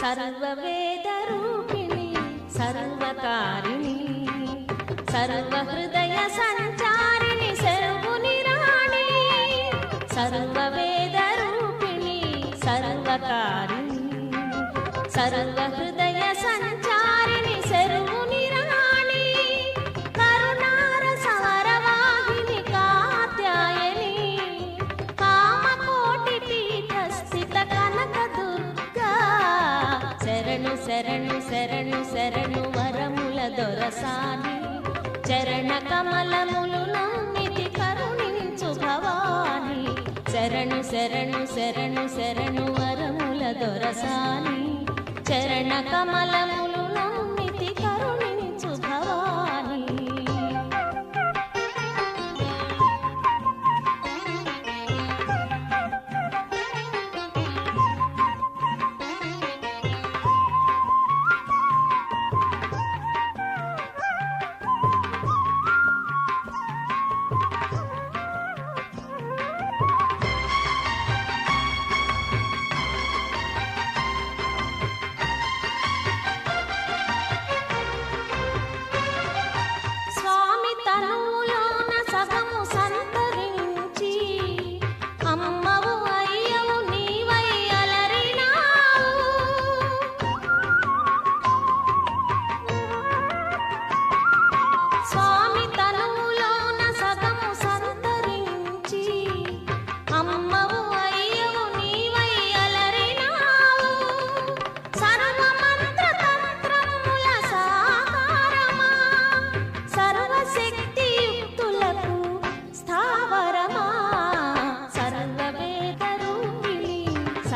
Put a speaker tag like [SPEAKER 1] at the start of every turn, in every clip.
[SPEAKER 1] సర్వవేదరూపిణి సర్వకారిణి సర్వహృదయ సంచారిణి శర్వుని రాణి సర్వవేదరూపిణి సర్వకారిణి సర్వహృదయ సంచారిణి శర్వుని రాణి కరుణారస వరవాహిని కాత్యాయని కామకోటి పీఠస్థిత కనక దుర్గా శరణు శరణు శరణు శరణు వరముల దొరసాని చరణ కమలములు నమ్మితి కరుణించు భవాని శరణు శరణు శరణు శరణు వరముల దొరసాని చరణ కమలములు నమ్మితి కరుణించు భవాని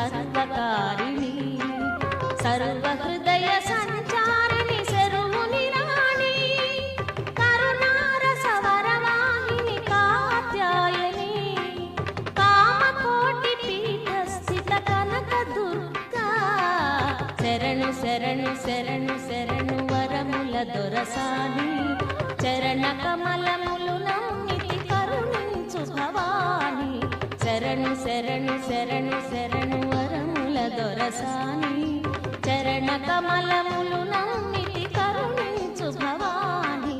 [SPEAKER 1] సర్వకారిణి సర్వహృదయ సంచారిణి శర్వుని రాణి కరుణారస వరవాహిని కాత్యాయని కామకోటి పీఠస్థిత కనక దుర్గా శరణు శరణు శరణు శరణు వరముల దొరసాని చరణ కమలములు నమ్మితి కరుణించు భవాని శరణు శరణు శరణు శరణు వరముల దొరసాని చరణ కమలములు నమ్మితి కరుణించు భవాని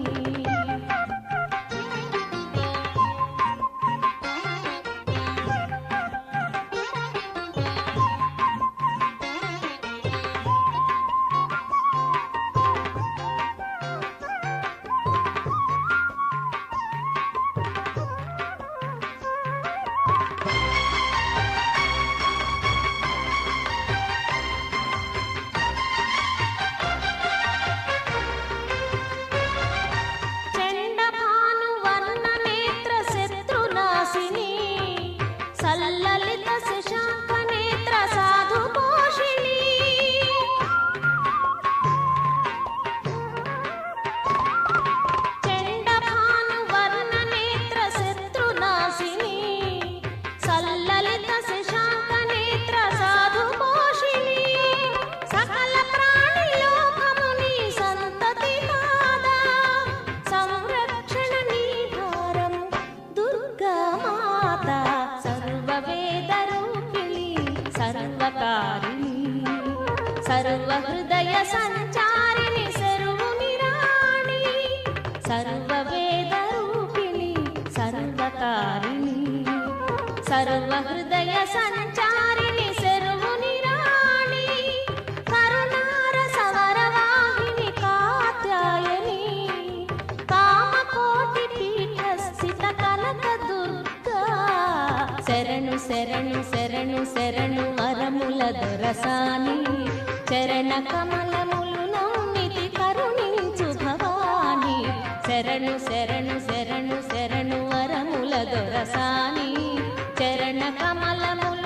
[SPEAKER 1] సల్లలిత శశాంక నేత్ర సాధు పోషిణి చండభాను వర్ణ నేత్ర శత్రునాశిని సల్లలిత శశాంక నేత్ర సాధు పోషిణి సకల ప్రాణి లోకముని సంతతి నాదా సంరక్షణ నీ భారం దుర్గా మాత సర్వవేదరూపిణి సర్వకారిణి సర్వహృదయ సంచారిణి శర్వుని రాణి సర్వవేదరూపిణి సర్వకారిణి సర్వహృదయ సంచారిణి శర్వుని రాణి కరుణారస వరవాహిని కాత్యాయని కామకోటి పీఠస్థిత కనక దుర్గా శరణు శరణు శరణు శరణు వరముల దొరసాని చరణ కమలములు నమ్మితి కరుణించు భవాని శరణు శరణు శరణు శరణు వరముల దొరసాని చరణ కమలములు